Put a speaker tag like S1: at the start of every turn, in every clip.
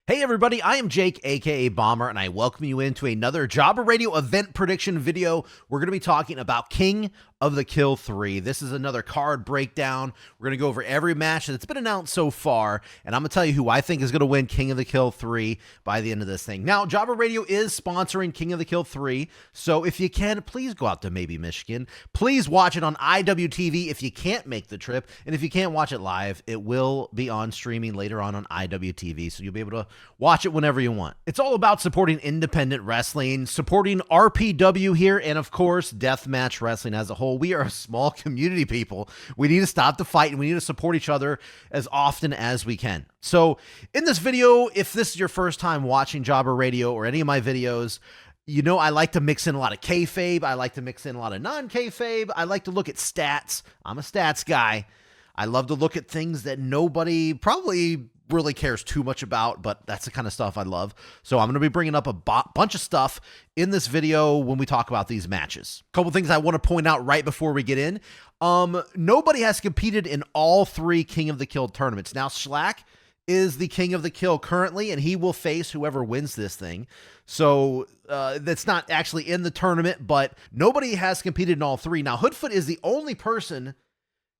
S1: Hey everybody, I am Jake, aka Bomber, and I welcome you into another Jobber Radio event prediction video. We're going to be talking about King of the Kill 3. This is another card breakdown. We're going to go over every match that's been announced so far, and I'm going to tell you who I think is going to win King of the Kill 3 by the end of this thing. Now, Jobber Radio is sponsoring King of the Kill 3, so if you can, please go out to Maybee, Michigan. Please watch it on IWTV if you can't make the trip, and if you can't watch it live, it will be on streaming later on IWTV, so you'll be able to watch it whenever you want. It's all about supporting independent wrestling, supporting RPW here, and of course, Deathmatch Wrestling as a whole. We are a small community, people. We need to stop the fight, and we need to support each other as often as we can. So in this video, if this is your first time watching Jobber Radio or any of my videos, you know I like to mix in a lot of kayfabe. I like to mix in a lot of non-kayfabe. I like to look at stats. I'm a stats guy. I love to look at things that nobody probably really cares too much about, but that's the kind of stuff I love. So I'm going to be bringing up a bunch of stuff in this video when we talk about these matches. A couple things I want to point out right before we get in. Nobody has competed in all three King of the Kill tournaments. Now, Schlack is the King of the Kill currently, and he will face whoever wins this thing. So that's not actually in the tournament, but nobody has competed in all three. Now, Hoodfoot is the only person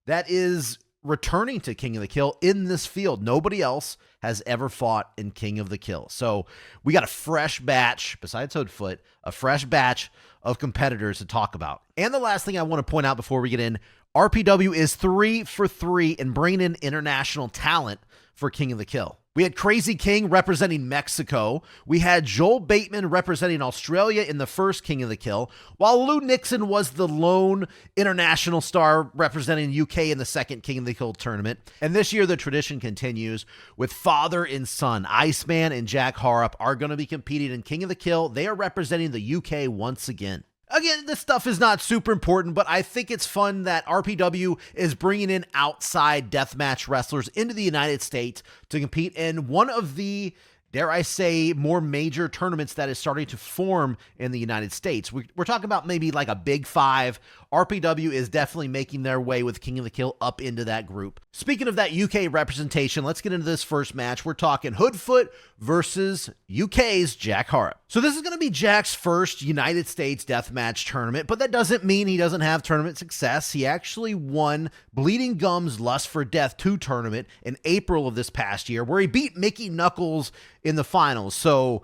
S1: that is returning to King of the Kill in this field. Nobody else has ever fought in King of the Kill. So we got a fresh batch, besides Hoodfoot, a fresh batch of competitors to talk about. And the last thing I want to point out before we get in, RPW is 3 for 3 in bringing in international talent for King of the Kill. We had Crazy King representing Mexico. We had Joel Bateman representing Australia in the first King of the Kill, while Lou Nixon was the lone international star representing UK in the second King of the Kill tournament. And this year, the tradition continues with father and son. Iceman and Jack Harrop are going to be competing in King of the Kill. They are representing the UK once again. Again, this stuff is not super important, but I think it's fun that RPW is bringing in outside deathmatch wrestlers into the United States to compete in one of the, dare I say, more major tournaments that is starting to form in the United States. We're talking about maybe like a Big Five. RPW is definitely making their way with King of the Kill up into that group. Speaking of that UK representation, let's get into this first match. We're talking Hoodfoot versus UK's Jack Harrop. So this is going to be Jack's first United States Deathmatch Tournament, but that doesn't mean he doesn't have tournament success. He actually won Bleeding Gums Lust for Death 2 tournament in April of this past year, where he beat Mickey Knuckles in the finals. So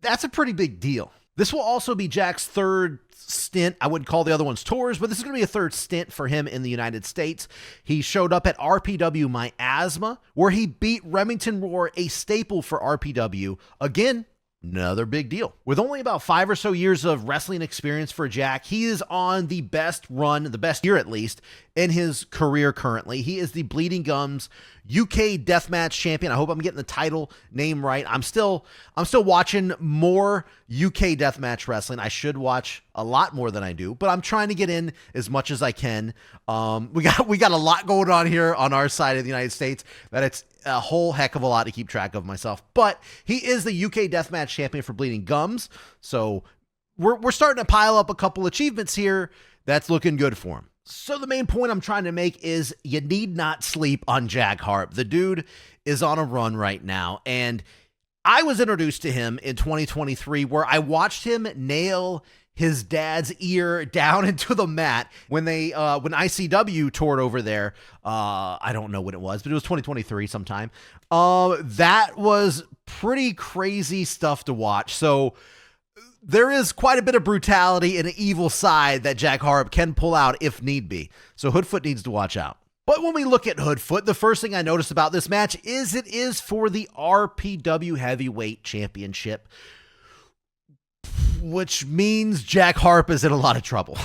S1: that's a pretty big deal. This will also be Jack's third stint. I wouldn't call the other ones tours, but this is going to be a third stint for him in the United States. He showed up at RPW Miasma, where he beat Remington Roar, a staple for RPW. Again, another big deal. With only about 5 or so years of wrestling experience for Jack, he is on the best run, the best year at least, in his career currently. He is the Bleeding Gums UK Deathmatch Champion. I hope I'm getting the title name right. I'm still watching more UK Deathmatch Wrestling. I should watch a lot more than I do, but I'm trying to get in as much as I can. We got a lot going on here on our side of the United States that it's a whole heck of a lot to keep track of myself. But he is the UK Deathmatch Champion for Bleeding Gums, so we're starting to pile up a couple achievements here. That's looking good for him. So the main point I'm trying to make is you need not sleep on Jack Harrop. The dude is on a run right now, and I was introduced to him in 2023 where I watched him nail his dad's ear down into the mat when ICW toured over there. I don't know when it was, but it was 2023 sometime. That was pretty crazy stuff to watch. So there is quite a bit of brutality and an evil side that Jack Harrop can pull out if need be. So Hoodfoot needs to watch out. But when we look at Hoodfoot, the first thing I noticed about this match is it is for the RPW Heavyweight Championship, which means Jack Harrop is in a lot of trouble.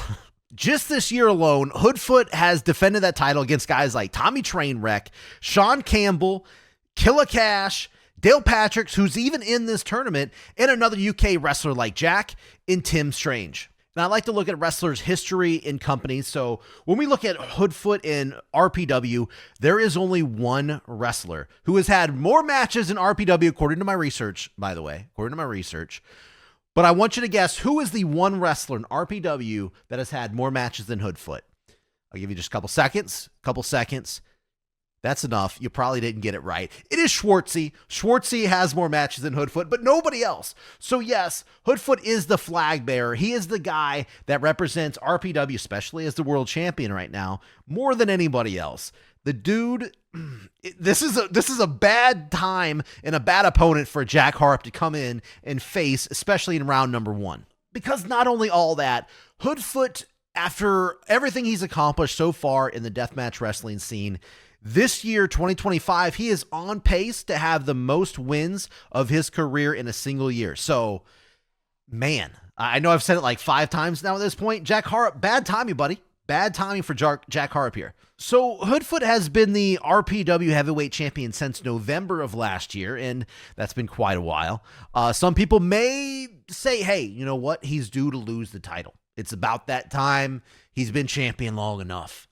S1: Just this year alone, Hoodfoot has defended that title against guys like Tommy Trainwreck, Sean Campbell, Killa Cash, Dale Patricks, who's even in this tournament, and another UK wrestler like Jack, and Tim Strange. Now, I like to look at wrestlers' history in companies, so when we look at Hoodfoot in RPW, there is only one wrestler who has had more matches in RPW, according to my research, by the way, but I want you to guess who is the one wrestler in RPW that has had more matches than Hoodfoot. I'll give you just a couple seconds. That's enough. You probably didn't get it right. It is Schwartzy. Schwartzy has more matches than Hoodfoot, but nobody else. So yes, Hoodfoot is the flag bearer. He is the guy that represents RPW, especially as the world champion right now, more than anybody else. The dude, this is a bad time and a bad opponent for Jack Harrop to come in and face, especially in round number 1. Because not only all that, Hoodfoot, after everything he's accomplished so far in the deathmatch wrestling scene, this year, 2025, he is on pace to have the most wins of his career in a single year. So, man, I know I've said it like 5 times now at this point. Jack Harrop, bad timing, buddy. Bad timing for Jack Harrop here. So, Hoodfoot has been the RPW heavyweight champion since November of last year, and that's been quite a while. Some people may say, hey, you know what? He's due to lose the title. It's about that time. He's been champion long enough.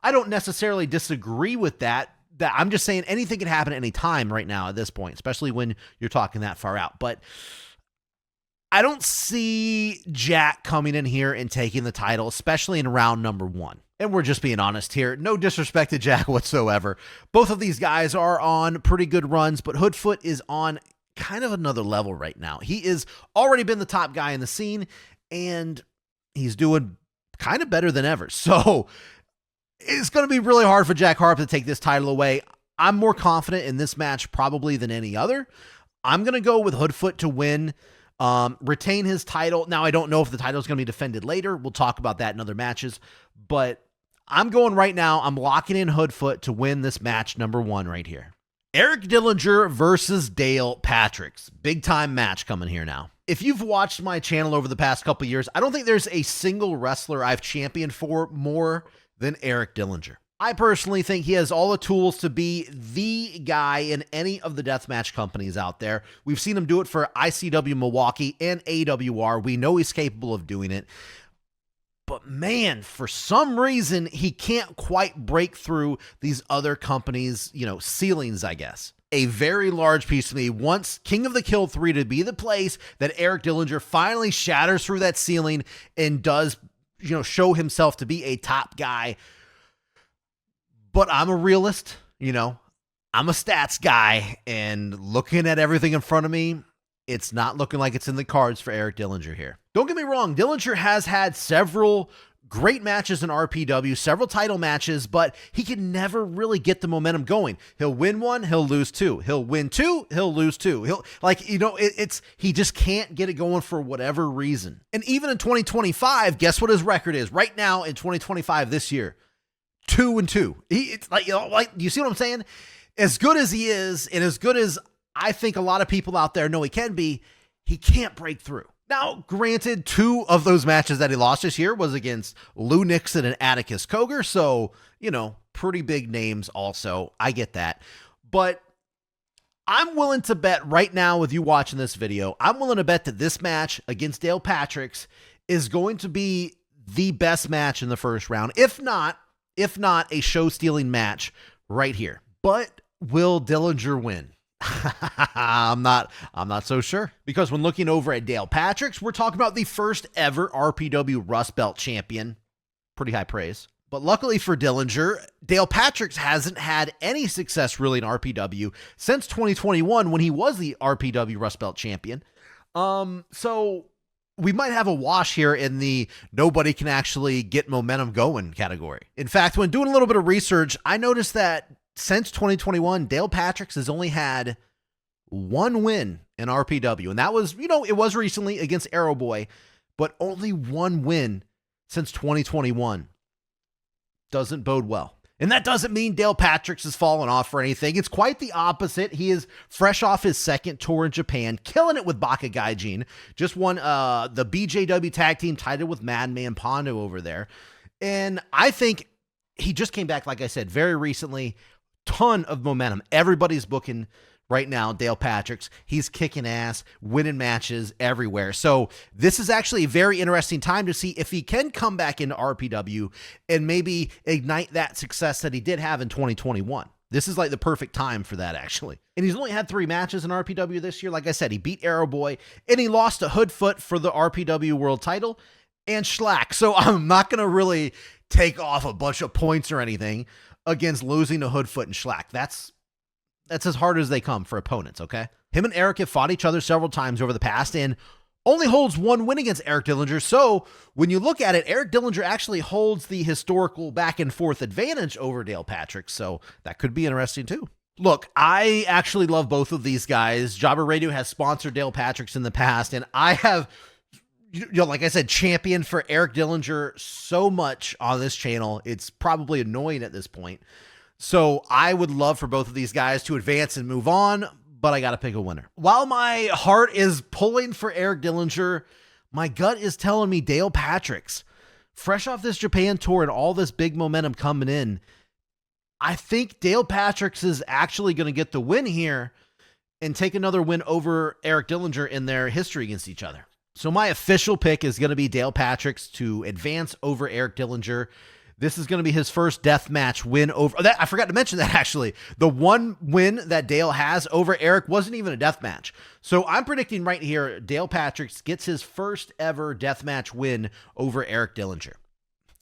S1: I don't necessarily disagree with that. I'm just saying anything can happen at any time right now at this point, especially when you're talking that far out. But I don't see Jack coming in here and taking the title, especially in round number 1. And we're just being honest here. No disrespect to Jack whatsoever. Both of these guys are on pretty good runs, but Hoodfoot is on kind of another level right now. He is already been the top guy in the scene, and he's doing kind of better than ever. So it's going to be really hard for Jack Harrop to take this title away. I'm more confident in this match probably than any other. I'm going to go with Hoodfoot to win, retain his title. Now, I don't know if the title is going to be defended later. We'll talk about that in other matches, but I'm going right now. I'm locking in Hoodfoot to win this match number 1 right here. Eric Dillinger versus Dale Patricks. Big time match coming here now. If you've watched my channel over the past couple years, I don't think there's a single wrestler I've championed for more than Eric Dillinger. I personally think he has all the tools to be the guy in any of the deathmatch companies out there. We've seen him do it for ICW Milwaukee and AWR. We know he's capable of doing it. But man, for some reason, he can't quite break through these other companies', ceilings, I guess. A very large piece of me wants King of the Kill 3 to be the place that Eric Dillinger finally shatters through that ceiling and does, show himself to be a top guy. But I'm a realist, I'm a stats guy, and looking at everything in front of me, it's not looking like it's in the cards for Eric Dillinger here. Don't get me wrong, Dillinger has had several great matches in RPW, several title matches, but he can never really get the momentum going. He'll win 1, he'll lose 2. He'll win 2, he'll lose 2. He just can't get it going for whatever reason. And even in 2025, guess what his record is right now in 2025 this year? 2-2. It's like, you see what I'm saying? As good as he is, and as good as I think a lot of people out there know he can be, he can't break through. Now, granted, 2 of those matches that he lost this year was against Lou Nixon and Atticus Cogar, so, pretty big names also. I get that. But I'm willing to bet right now with you watching this video, I'm willing to bet that this match against Dale Patricks is going to be the best match in the first round, if not a show-stealing match right here. But will Dillinger win? I'm not so sure, because when looking over at Dale Patricks, we're talking about the first ever RPW Rust Belt champion. Pretty high praise. But luckily for Dillinger, Dale Patricks hasn't had any success really in RPW since 2021 when he was the RPW Rust Belt champion. So we might have a wash here in the nobody can actually get momentum going category. In fact, when doing a little bit of research, I noticed that since 2021, Dale Patricks has only had 1 win in RPW. And that was, it was recently against Arrow Boy, but only 1 win since 2021. Doesn't bode well. And that doesn't mean Dale Patricks has fallen off or anything. It's quite the opposite. He is fresh off his second tour in Japan, killing it with Baka Gaijin. Just won the BJW tag team title with Madman Pondo over there. And I think he just came back, like I said, very recently. Ton of momentum. Everybody's booking right now Dale Patricks. He's kicking ass, winning matches everywhere. So this is actually a very interesting time to see if he can come back into RPW and maybe ignite that success that he did have in 2021. This is like the perfect time for that, actually. And he's only had 3 matches in RPW this year. Like I said, he beat Arrow Boy, and he lost to Hoodfoot for the RPW world title and Schlack. So I'm not going to really take off a bunch of points or anything. against losing to Hoodfoot and Schlack. That's as hard as they come for opponents, okay? Him and Eric have fought each other several times over the past and only holds one win against Eric Dillinger. So when you look at it, Eric Dillinger actually holds the historical back and forth advantage over Dale Patrick. So that could be interesting too. Look, I actually love both of these guys. Jobber Radio has sponsored Dale Patrick's in the past, and I have, like I said, championed for Eric Dillinger so much on this channel. It's probably annoying at this point. So I would love for both of these guys to advance and move on, but I got to pick a winner. While my heart is pulling for Eric Dillinger, my gut is telling me Dale Patrick's. Fresh off this Japan tour and all this big momentum coming in, I think Dale Patrick's is actually going to get the win here and take another win over Eric Dillinger in their history against each other. So my official pick is going to be Dale Patrick's to advance over Eric Dillinger. This is going to be his first deathmatch win over that. I forgot to mention that actually. The one win that Dale has over Eric wasn't even a deathmatch. So I'm predicting right here, Dale Patrick's gets his first ever deathmatch win over Eric Dillinger.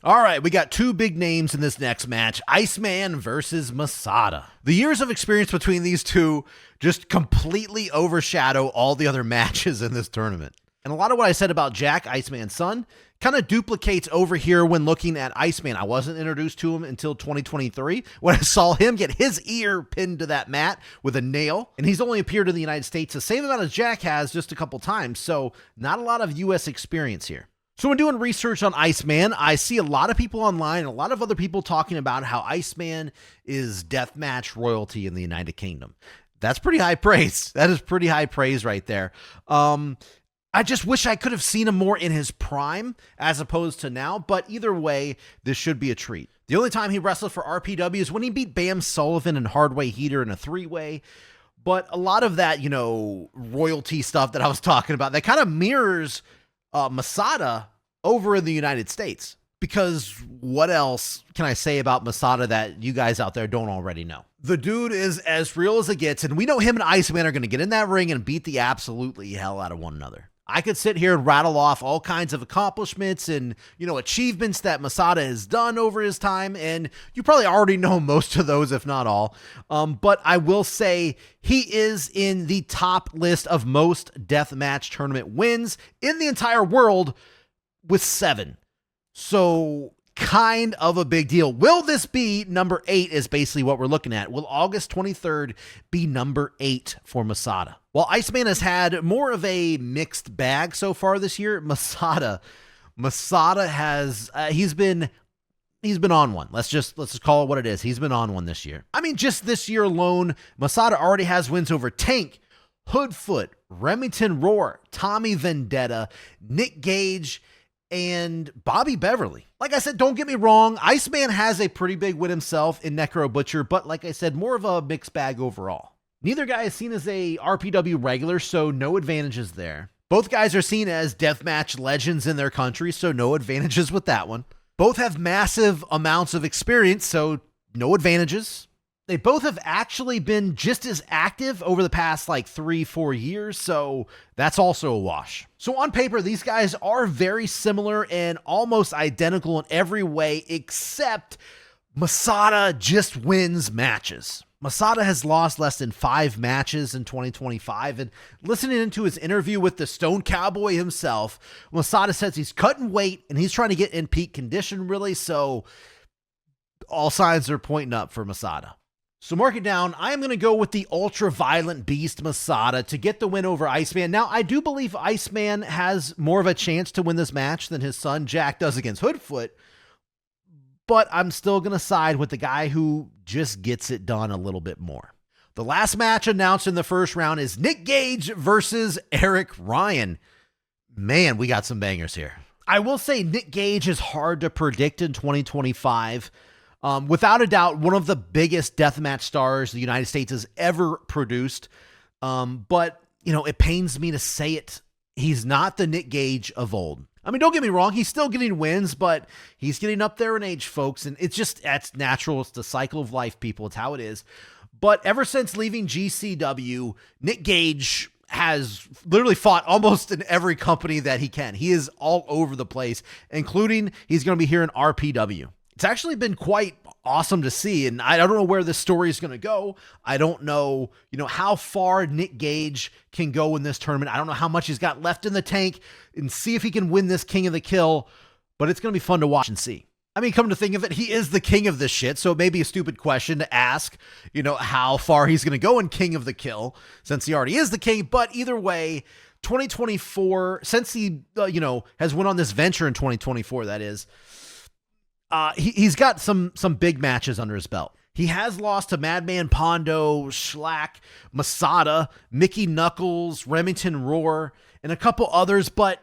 S1: All right, we got two big names in this next match, Iceman versus MASADA. The years of experience between these two just completely overshadow all the other matches in this tournament. And a lot of what I said about Jack, Iceman's son, kind of duplicates over here when looking at Iceman. I wasn't introduced to him until 2023 when I saw him get his ear pinned to that mat with a nail. And he's only appeared in the United States the same amount as Jack has, just a couple times. So not a lot of US experience here. So when doing research on Iceman, I see a lot of people online and a lot of other people talking about how Iceman is deathmatch royalty in the United Kingdom. That's pretty high praise. That is pretty high praise right there. I just wish I could have seen him more in his prime as opposed to now, but either way, this should be a treat. The only time he wrestled for RPW is when he beat Bam Sullivan and Hardway Heater in a three-way. But a lot of that, royalty stuff that I was talking about, that kind of mirrors MASADA over in the United States, because what else can I say about MASADA that you guys out there don't already know? The dude is as real as it gets, and we know him and Iceman are going to get in that ring and beat the absolutely hell out of one another. I could sit here and rattle off all kinds of accomplishments and, achievements that MASADA has done over his time, and you probably already know most of those, if not all. But I will say he is in the top list of most deathmatch tournament wins in the entire world with 7. So kind of a big deal. Will this be number 8 is basically what we're looking at. Will August 23rd be number 8 for MASADA? While Iceman has had more of a mixed bag so far this year, MASADA has, he's been on one. Let's just call it what it is. He's been on one this year. I mean, just this year alone, MASADA already has wins over Tank, Hoodfoot, Remington Roar, Tommy Vendetta, Nick Gage, and Bobby Beverly. Like I said, don't get me wrong, Iceman has a pretty big win himself in Necro Butcher, but like I said, more of a mixed bag overall. Neither guy is seen as a RPW regular, so no advantages there. Both guys are seen as deathmatch legends in their country, so no advantages with that one. Both have massive amounts of experience, so no advantages. They both have actually been just as active over the past 3-4 years, so that's also a wash. So on paper, these guys are very similar and almost identical in every way, except MASADA just wins matches. MASADA has lost less than 5 matches in 2025, and listening into his interview with the Stone Cowboy himself, MASADA says he's cutting weight and he's trying to get in peak condition really, so all signs are pointing up for MASADA. So mark it down. I am going to go with the ultra-violent beast MASADA to get the win over Iceman. Now, I do believe Iceman has more of a chance to win this match than his son Jack does against Hoodfoot, but I'm still going to side with the guy who just gets it done a little bit more. The last match announced in the first round is Nick Gage versus Eric Ryan. Man, we got some bangers here. I will say Nick Gage is hard to predict in 2025. Without a doubt, one of the biggest deathmatch stars the United States has ever produced. But, it pains me to say it. He's not the Nick Gage of old. I mean, don't get me wrong. He's still getting wins, but he's getting up there in age, folks. And that's natural. It's the cycle of life, people. It's how it is. But ever since leaving GCW, Nick Gage has literally fought almost in every company that he can. He is all over the place, including he's going to be here in RPW. it's actually been quite awesome to see. And I don't know where this story is going to go. I don't know, how far Nick Gage can go in this tournament. I don't know how much he's got left in the tank, and see if he can win this King of the Kill, but it's going to be fun to watch and see. I mean, come to think of it, he is the king of this shit, so it may be a stupid question to ask, how far he's going to go in King of the Kill, since he already is the king. But either way, 2024, since he, has went on this venture in 2024, that is, he's got some big matches under his belt. He has lost to Madman Pondo, Schlack, MASADA, Mickey Knuckles, Remington Roar, and a couple others, but,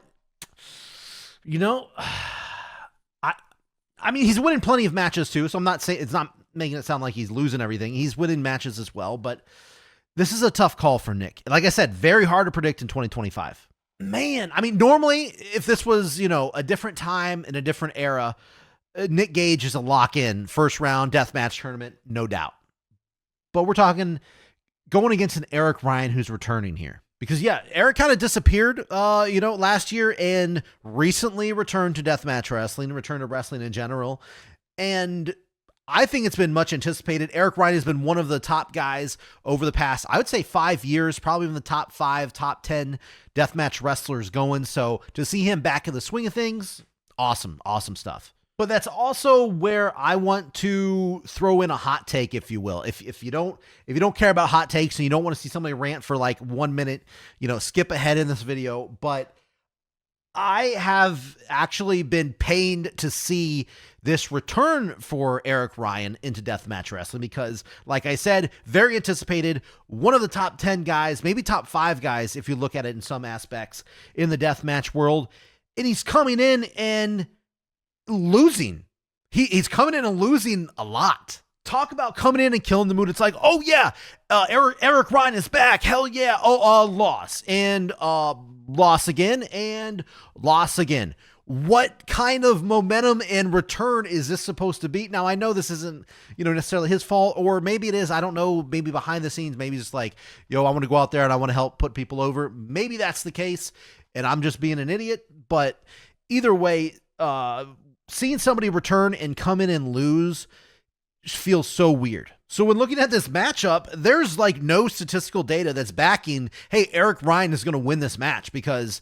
S1: I mean, he's winning plenty of matches too, so I'm not saying, it's not making it sound like he's losing everything. He's winning matches as well, but this is a tough call for Nick. Like I said, very hard to predict in 2025. Man, I mean, normally, if this was, a different time in a different era, Nick Gage is a lock-in first round deathmatch tournament, no doubt. But we're talking going against an Eric Ryan who's returning here. Because, yeah, Eric kind of disappeared, last year and recently returned to deathmatch wrestling, returned to wrestling in general. And I think it's been much anticipated. Eric Ryan has been one of the top guys over the past, I would say 5 years, probably in the top 5, top 10 deathmatch wrestlers going. So to see him back in the swing of things, awesome, awesome stuff. But that's also where I want to throw in a hot take, if you will. If you don't care about hot takes and you don't want to see somebody rant for like 1 minute, skip ahead in this video. But I have actually been pained to see this return for Eric Ryan into deathmatch wrestling because, like I said, very anticipated. One of the top 10 guys, maybe top 5 guys, if you look at it in some aspects in the deathmatch world, and he's coming in and losing. He's coming in and losing a lot. Talk about coming in and killing the mood. It's like, oh yeah, Eric Ryan is back. Hell yeah. Loss and loss again and loss again. What kind of momentum and return is this supposed to be? Now I know this isn't, necessarily his fault, or maybe it is. I don't know. Maybe behind the scenes, maybe it's like, I want to go out there and I want to help put people over. Maybe that's the case, and I'm just being an idiot. But either way, seeing somebody return and come in and lose feels so weird. So when looking at this matchup, there's like no statistical data that's backing, hey, Eric Ryan is going to win this match, because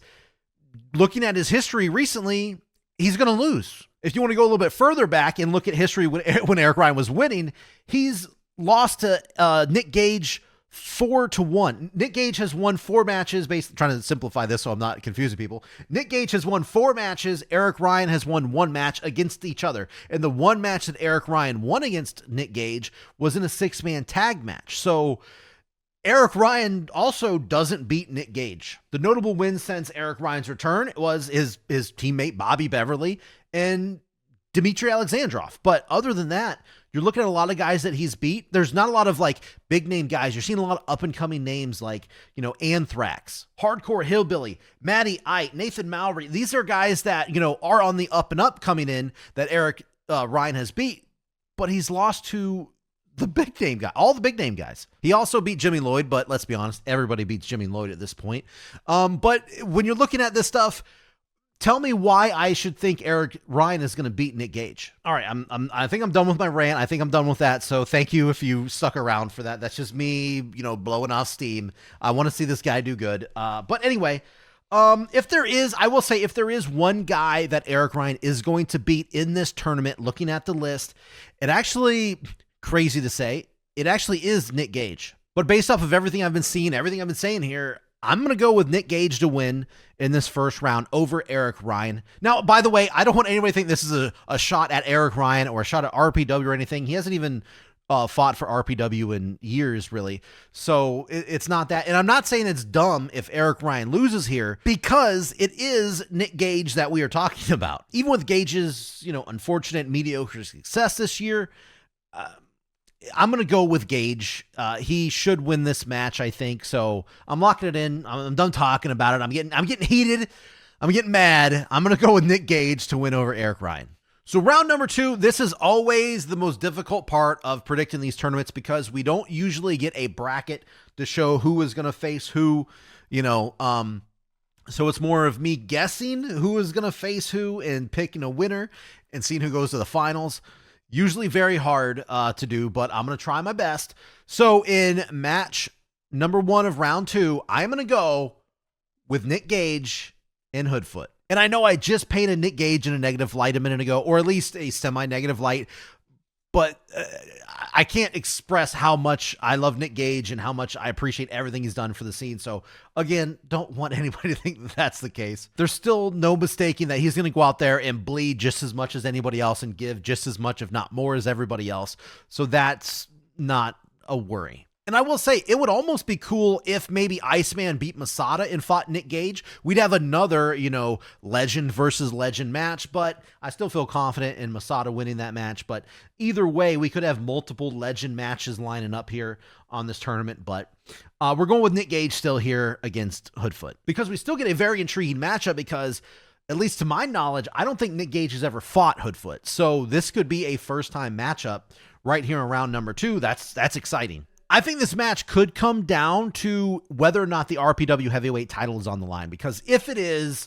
S1: looking at his history recently, he's going to lose. If you want to go a little bit further back and look at history when Eric Ryan was winning, he's lost to Nick Gage 4-1. Nick Gage has won 4 matches, trying to simplify this so I'm not confusing people. Nick Gage has won 4 matches. Eric Ryan has won 1 match against each other. And the 1 match that Eric Ryan won against Nick Gage was in a 6-man tag match. So Eric Ryan also doesn't beat Nick Gage. The notable win since Eric Ryan's return was his teammate Bobby Beverly and Dmitry Alexandrov. But other than that, you're looking at a lot of guys that he's beat. There's not a lot of like big name guys. You're seeing a lot of up and coming names like, Anthrax, Hardcore Hillbilly, Matty Ite, Nathan Mowry. These are guys that, are on the up and up coming in that Eric Ryan has beat, but he's lost to the big name guy, all the big name guys. He also beat Jimmy Lloyd, but let's be honest, everybody beats Jimmy Lloyd at this point. But when you're looking at this stuff, tell me why I should think Eric Ryan is going to beat Nick Gage. All right, I think I'm done with my rant. I think I'm done with that. So thank you if you stuck around for that. That's just me, blowing off steam. I want to see this guy do good. But anyway, if there is one guy that Eric Ryan is going to beat in this tournament, looking at the list, it actually, crazy to say, it actually is Nick Gage. But based off of everything I've been seeing, everything I've been saying here, I'm going to go with Nick Gage to win in this first round over Eric Ryan. Now, by the way, I don't want anybody to think this is a shot at Eric Ryan or a shot at RPW or anything. He hasn't even fought for RPW in years, really. So it's not that. And I'm not saying it's dumb if Eric Ryan loses here, because it is Nick Gage that we are talking about. Even with Gage's, unfortunate mediocre success this year, I'm going to go with Gage. He should win this match, I think. So I'm locking it in. I'm done talking about it. I'm getting heated. I'm getting mad. I'm going to go with Nick Gage to win over Eric Ryan. So round number 2, this is always the most difficult part of predicting these tournaments, because we don't usually get a bracket to show who is going to face who, so it's more of me guessing who is going to face who and picking a winner and seeing who goes to the finals. Usually very hard to do, but I'm going to try my best. So in match number 1 of round 2, I'm going to go with Nick Gage and Hoodfoot. And I know I just painted Nick Gage in a negative light a minute ago, or at least a semi-negative light, but I can't express how much I love Nick Gage and how much I appreciate everything he's done for the scene. So again, don't want anybody to think that that's the case. There's still no mistaking that he's going to go out there and bleed just as much as anybody else and give just as much, if not more, as everybody else. So that's not a worry. And I will say, it would almost be cool if maybe Iceman beat MASADA and fought Nick Gage. We'd have another, legend versus legend match, but I still feel confident in MASADA winning that match. But either way, we could have multiple legend matches lining up here on this tournament. But we're going with Nick Gage still here against Hoodfoot, because we still get a very intriguing matchup, because at least to my knowledge, I don't think Nick Gage has ever fought Hoodfoot. So this could be a first-time matchup right here in round number 2. That's exciting. I think this match could come down to whether or not the RPW heavyweight title is on the line, because if it is,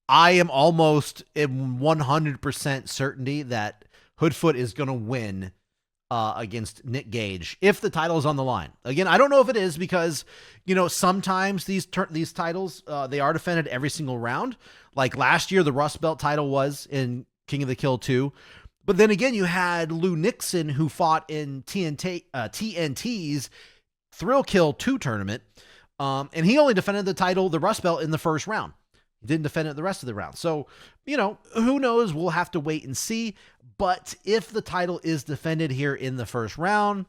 S1: I am almost in 100% certainty that Hoodfoot is going to win against Nick Gage if the title is on the line. Again, I don't know if it is, because, sometimes these titles, they are defended every single round. Like last year, the Rust Belt title was in King of the Kill 2. But then again, you had Lou Nixon, who fought in TNT's Thrill Kill 2 tournament, and he only defended the title, the Rust Belt, in the first round. He didn't defend it the rest of the round. So, who knows? We'll have to wait and see. But if the title is defended here in the first round,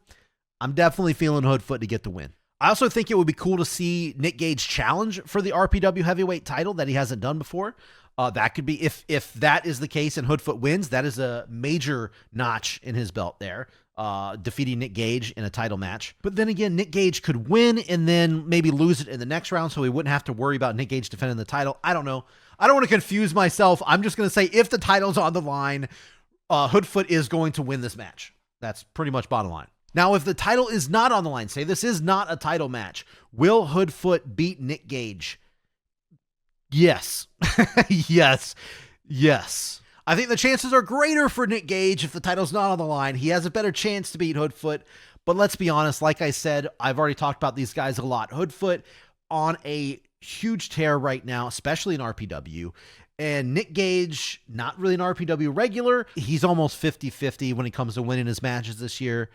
S1: I'm definitely feeling Hoodfoot to get the win. I also think it would be cool to see Nick Gage challenge for the RPW heavyweight title that he hasn't done before. That could be, if that is the case and Hoodfoot wins, that is a major notch in his belt there, defeating Nick Gage in a title match. But then again, Nick Gage could win and then maybe lose it in the next round, so we wouldn't have to worry about Nick Gage defending the title. I don't know. I don't want to confuse myself. I'm just going to say, if the title's on the line, Hoodfoot is going to win this match. That's pretty much bottom line. Now, if the title is not on the line, say this is not a title match, will Hoodfoot beat Nick Gage? Yes. Yes. I think the chances are greater for Nick Gage if the title's not on the line. He has a better chance to beat Hoodfoot. But let's be honest, like I said, I've already talked about these guys a lot. Hoodfoot on a huge tear right now, especially in RPW. And Nick Gage, not really an RPW regular. He's almost 50-50 when it comes to winning his matches this year.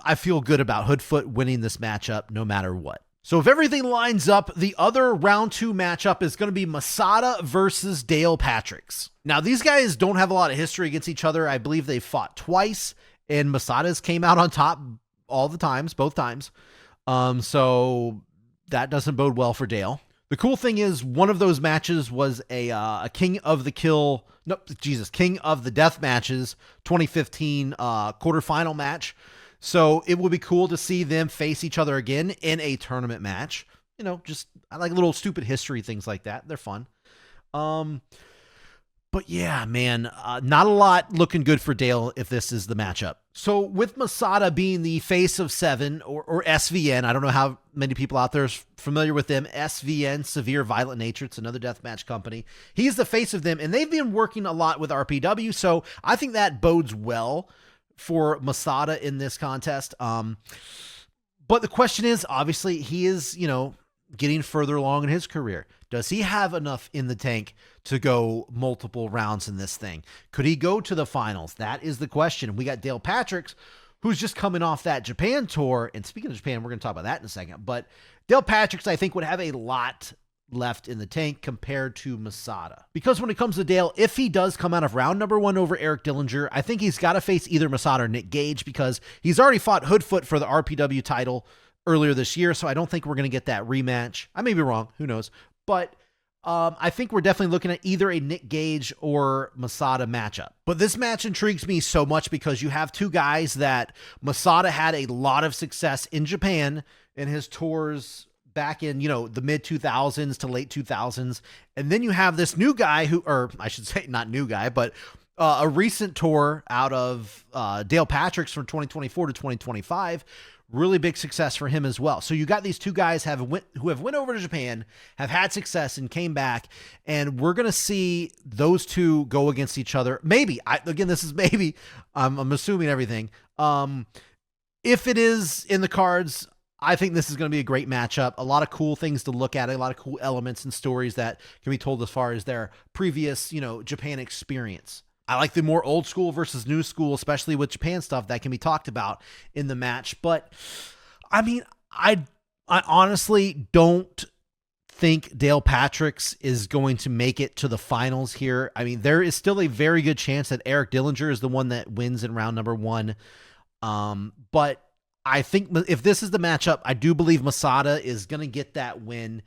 S1: I feel good about Hoodfoot winning this matchup no matter what. So if everything lines up, the other round 2 matchup is going to be MASADA versus Dale Patricks. Now, these guys don't have a lot of history against each other. I believe they fought twice, and MASADA's came out on top all the times, both times. So that doesn't bode well for Dale. The cool thing is, one of those matches was a King of the Death Matches 2015 quarterfinal match. So it would be cool to see them face each other again in a tournament match. I like little stupid history things like that. They're fun. But yeah, man, not a lot looking good for Dale if this is the matchup. So with MASADA being the face of 7 or SVN, I don't know how many people out there are familiar with them. SVN, Severe Violent Nature. It's another deathmatch company. He's the face of them, and they've been working a lot with RPW. So I think that bodes well for MASADA in this contest. But the question is, obviously, he is, getting further along in his career. Does he have enough in the tank to go multiple rounds in this thing? Could he go to the finals? That is the question. We got Dale Patricks, who's just coming off that Japan tour. And speaking of Japan, we're going to talk about that in a second. But Dale Patricks, I think, would have a lot left in the tank compared to MASADA. Because when it comes to Dale, if he does come out of round number 1 over Eric Dillinger, I think he's got to face either MASADA or Nick Gage, because he's already fought Hoodfoot for the RPW title earlier this year, so I don't think we're going to get that rematch. I may be wrong. Who knows? But I think we're definitely looking at either a Nick Gage or MASADA matchup. But this match intrigues me so much because you have two guys that MASADA had a lot of success in Japan in his tours back in, the mid 2000s to late 2000s. And then you have this new guy who, or I should say not new guy, but a recent tour out of Dale Patricks from 2024 to 2025, really big success for him as well. So you got these two guys who have went over to Japan, have had success and came back, and we're going to see those two go against each other. Maybe, again, this is maybe, I'm assuming everything. If it is in the cards, I think this is going to be a great matchup. A lot of cool things to look at, a lot of cool elements and stories that can be told as far as their previous, Japan experience. I like the more old school versus new school, especially with Japan stuff that can be talked about in the match. But I mean, I honestly don't think Dale Patricks is going to make it to the finals here. I mean, there is still a very good chance that Eric Dillinger is the one that wins in round number 1. But I think if this is the matchup, I do believe MASADA is going to get that win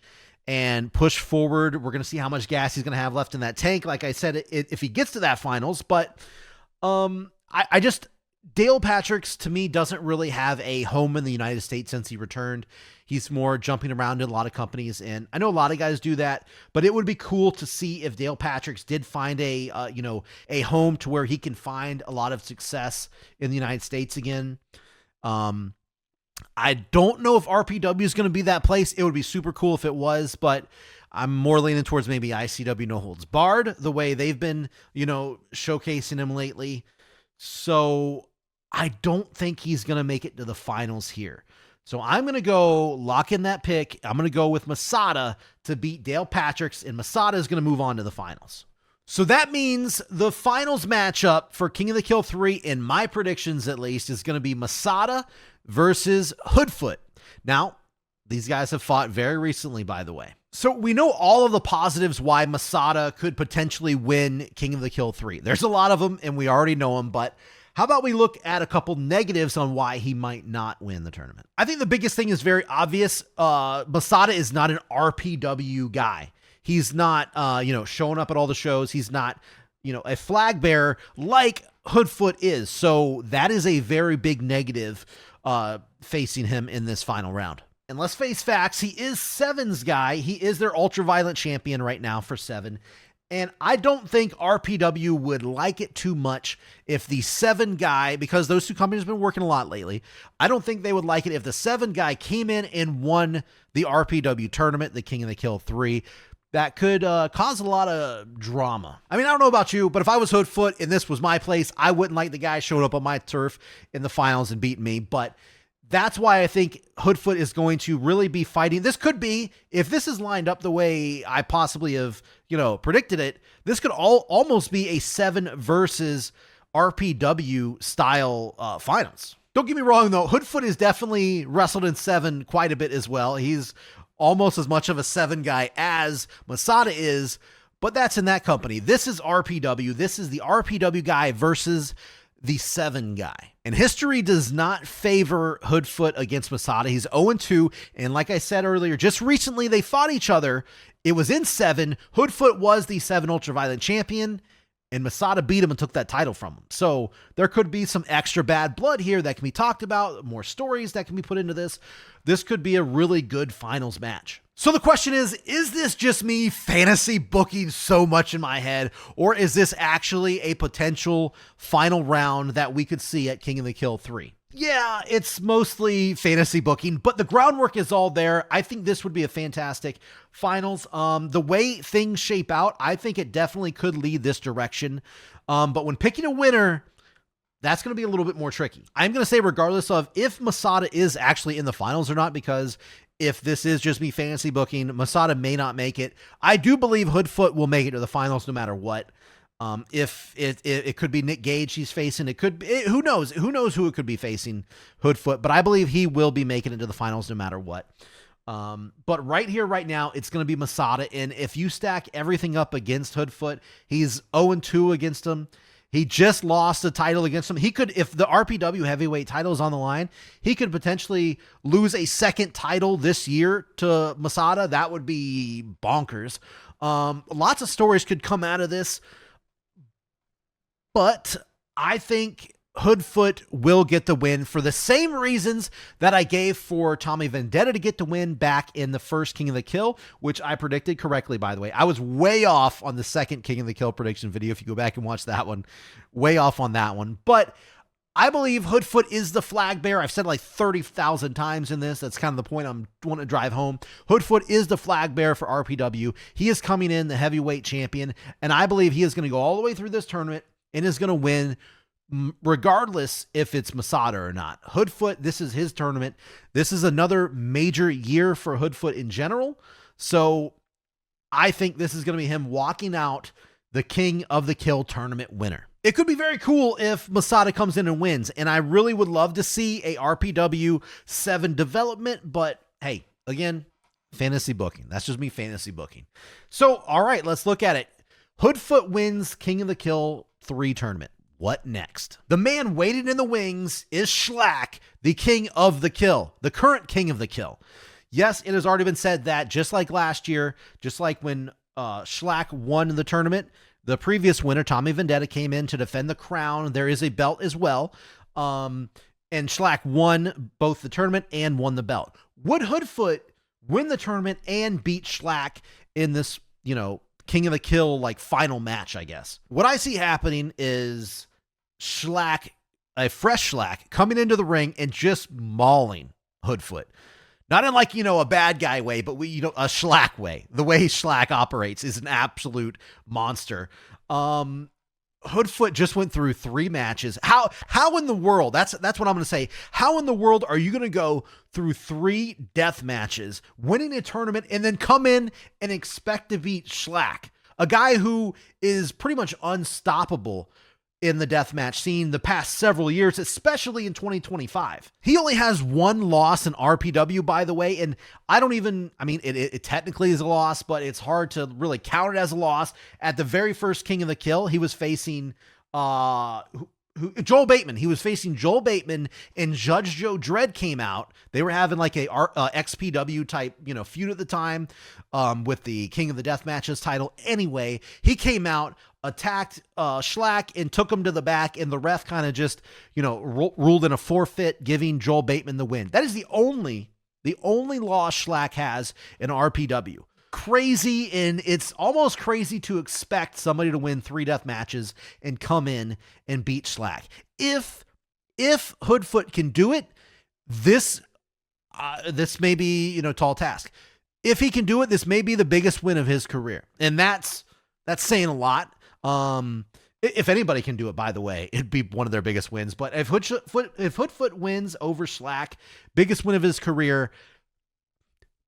S1: and push forward. We're going to see how much gas he's going to have left in that tank. Like I said, if he gets to that finals, but I just, Dale Patricks to me doesn't really have a home in the United States since he returned. He's more jumping around in a lot of companies, and I know a lot of guys do that, but it would be cool to see if Dale Patricks did find a home to where he can find a lot of success in the United States again. I don't know if RPW is going to be that place. It would be super cool if it was, but I'm more leaning towards maybe ICW No Holds Barred, the way they've been, showcasing him lately. So I don't think he's going to make it to the finals here. So I'm going to go lock in that pick. I'm going to go with MASADA to beat Dale Patricks, and MASADA is going to move on to the finals. So that means the finals matchup for King of the Kill 3, in my predictions at least, is going to be MASADA versus Hoodfoot. Now, these guys have fought very recently, by the way. So we know all of the positives why MASADA could potentially win King of the Kill 3. There's a lot of them, and we already know them, but how about we look at a couple negatives on why he might not win the tournament? I think the biggest thing is very obvious. MASADA is not an RPW guy. He's not, showing up at all the shows. He's not, a flag bearer like Hoodfoot is. So that is a very big negative facing him in this final round. And let's face facts, he is Seven's guy. He is their ultra-violent champion right now for Seven. And I don't think RPW would like it too much if the Seven guy, because those two companies have been working a lot lately, I don't think they would like it if the Seven guy came in and won the RPW tournament, the King of the Kill 3. That could cause a lot of drama. I mean, I don't know about you, but if I was Hoodfoot and this was my place, I wouldn't like the guy showing up on my turf in the finals and beating me. But that's why I think Hoodfoot is going to really be fighting. This could be, if this is lined up the way I possibly have, predicted it, this could almost be a Seven versus RPW style finals. Don't get me wrong, though. Hoodfoot has definitely wrestled in Seven quite a bit as well. He's almost as much of a Seven guy as MASADA is, but that's in that company. This is RPW. This is the RPW guy versus the Seven guy. And history does not favor Hoodfoot against MASADA. He's 0-2, and like I said earlier, just recently they fought each other. It was in Seven. Hoodfoot was the Seven ultra-violent champion, and MASADA beat him and took that title from him. So there could be some extra bad blood here that can be talked about, more stories that can be put into this. This could be a really good finals match. So the question is this just me fantasy booking so much in my head, or is this actually a potential final round that we could see at King of the Kill 3? Yeah, it's mostly fantasy booking, but the groundwork is all there. I think this would be a fantastic finals. The way things shape out, I think it definitely could lead this direction. But when picking a winner, that's going to be a little bit more tricky. I'm going to say regardless of if MASADA is actually in the finals or not, because if this is just me fantasy booking, MASADA may not make it. I do believe Hoodfoot will make it to the finals no matter what. If it could be Nick Gage he's facing, it could be, who knows who it could be facing Hoodfoot, but I believe he will be making it to the finals no matter what. But right here, right now, it's going to be MASADA. And if you stack everything up against Hoodfoot, he's 0-2 against him. He just lost the title against him. He could, if the RPW heavyweight title is on the line, he could potentially lose a second title this year to MASADA. That would be bonkers. Lots of stories could come out of this, but I think Hoodfoot will get the win for the same reasons that I gave for Tommy Vendetta to get the win back in the first King of the Kill, which I predicted correctly, by the way. I was way off on the second King of the Kill prediction video. If you go back and watch that one, way off on that one. But I believe Hoodfoot is the flag bearer. I've said like 30,000 times in this. That's kind of the point I'm wanting to drive home. Hoodfoot is the flag bearer for RPW. He is coming in the heavyweight champion, and I believe he is going to go all the way through this tournament and is going to win regardless if it's MASADA or not. Hoodfoot, this is his tournament. This is another major year for Hoodfoot in general. So I think this is going to be him walking out the King of the Kill tournament winner. It could be very cool if MASADA comes in and wins, and I really would love to see a RPW 7 development, but hey, again, fantasy booking. That's just me fantasy booking. So, all right, let's look at it. Hoodfoot wins King of the Kill 3 tournament. What next? The man waiting in the wings is Shlak, the King of the Kill, the current King of the Kill. Yes, it has already been said that just like last year, just like when Shlak won the tournament, the previous winner, Tommy Vendetta, came in to defend the crown. There is a belt as well. And Shlak won both the tournament and won the belt. Would Hoodfoot win the tournament and beat Shlak in this, King of the Kill, like, final match, I guess? What I see happening is Shlak, a fresh Shlak, coming into the ring and just mauling Hoodfoot. Not in like, a bad guy way, but a Shlak way. The way Shlak operates is an absolute monster. Hoodfoot just went through 3 matches. How in the world, that's what I'm going to say. How in the world are you going to go through 3 death matches, winning a tournament, and then come in and expect to beat Shlak, a guy who is pretty much unstoppable in the deathmatch scene the past several years, especially in 2025. He only has 1 loss in RPW, by the way, and it technically is a loss, but it's hard to really count it as a loss. At the very first King of the Kill, he was facing Joel Bateman. He was facing Joel Bateman, and Judge Joe Dredd came out. They were having like a XPW type, feud at the time with the King of the Deathmatches title. Anyway, he came out, attacked Shlak, and took him to the back, and the ref kind of just, ruled in a forfeit, giving Joel Bateman the win. That is the only loss Shlak has in RPW. Crazy, and it's almost crazy to expect somebody to win 3 death matches and come in and beat Shlak. If Hoodfoot can do it, this may be, tall task. If he can do it, this may be the biggest win of his career, and that's saying a lot. If anybody can do it, by the way, it'd be one of their biggest wins. But if Hoodfoot wins over Shlak, biggest win of his career.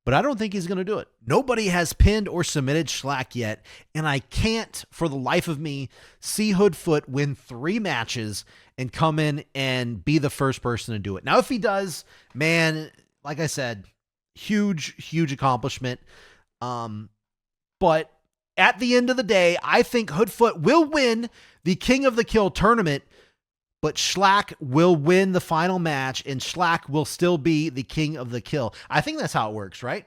S1: But I don't think he's going to do it. Nobody has pinned or submitted Shlak yet, and I can't, for the life of me, see Hoodfoot win 3 matches and come in and be the first person to do it. Now, if he does, man, like I said, huge accomplishment. But at the end of the day, I think Hoodfoot will win the King of the Kill tournament, but Shlak will win the final match, and Shlak will still be the King of the Kill. I think that's how it works, right?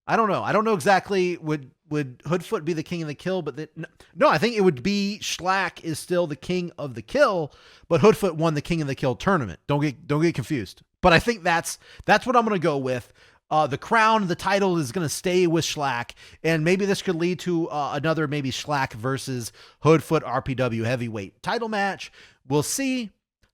S1: I don't know. I don't know exactly. Would Hoodfoot be the King of the Kill? But no, I think it would be Shlak is still the King of the Kill, but Hoodfoot won the King of the Kill tournament. Don't get confused. But I think that's what I'm going to go with. The crown, the title is going to stay with Shlak, and maybe this could lead to another maybe Shlak versus Hoodfoot RPW heavyweight title match. We'll see.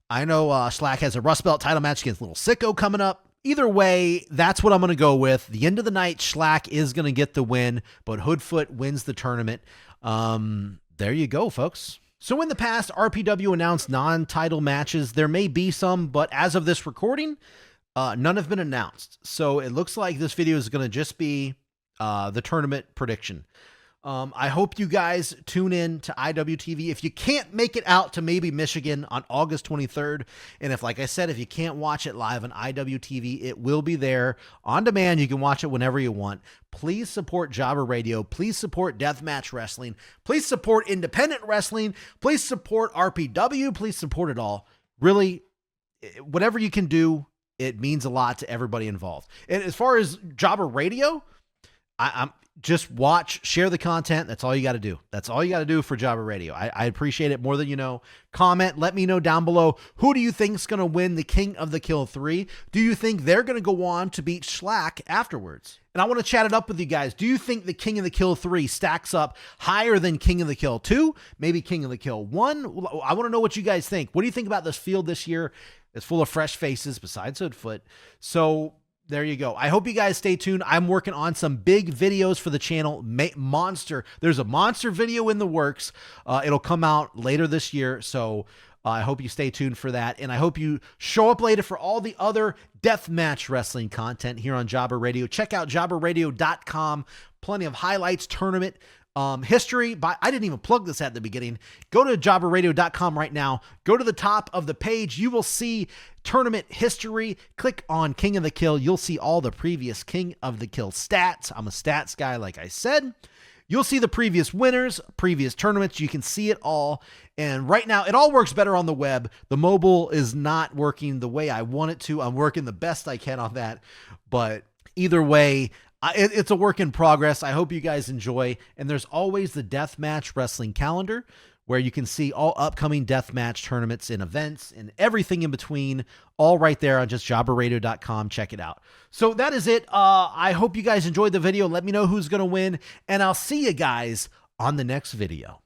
S1: I know Shlak has a Rust Belt title match against Little Sicko coming up. Either way, that's what I'm going to go with. The end of the night, Shlak is going to get the win, but Hoodfoot wins the tournament. There you go, folks. So in the past, RPW announced non-title matches. There may be some, but as of this recording, none have been announced. So it looks like this video is going to just be the tournament prediction. I hope you guys tune in to IWTV. If you can't make it out to maybe Michigan on August 23rd, and if, like I said, if you can't watch it live on IWTV, it will be there on demand. You can watch it whenever you want. Please support Jobber Radio. Please support Deathmatch Wrestling. Please support independent wrestling. Please support RPW. Please support it all. Really, whatever you can do, it means a lot to everybody involved. And as far as Jobber Radio, I'm just watch, share the content. That's all you got to do. That's all you got to do for Jobber Radio. I appreciate it more than you know. Comment, let me know down below. Who do you think is going to win the King of the Kill 3? Do you think they're going to go on to beat Schlack afterwards? And I want to chat it up with you guys. Do you think the King of the Kill 3 stacks up higher than King of the Kill 2? Maybe King of the Kill 1? I want to know what you guys think. What do you think about this field this year? It's full of fresh faces besides Hoodfoot. So there you go. I hope you guys stay tuned. I'm working on some big videos for the channel. Monster. There's a monster video in the works. It'll come out later this year. So I hope you stay tuned for that. And I hope you show up later for all the other deathmatch wrestling content here on Jobber Radio. Check out jobberradio.com. Plenty of highlights, tournament history. I didn't even plug this at the beginning. Go to jobberradio.com right now. Go to the top of the page. You will see tournament history. Click on King of the Kill. You'll see all the previous King of the Kill stats. I'm a stats guy, like I said. You'll see the previous winners, previous tournaments. You can see it all. And right now, it all works better on the web. The mobile is not working the way I want it to. I'm working the best I can on that. But either way, it's a work in progress. I hope you guys enjoy. And there's always the Deathmatch Wrestling calendar, where you can see all upcoming deathmatch tournaments and events and everything in between, all right there on just jobberradio.com. Check it out. So that is it. I hope you guys enjoyed the video. Let me know who's going to win, and I'll see you guys on the next video.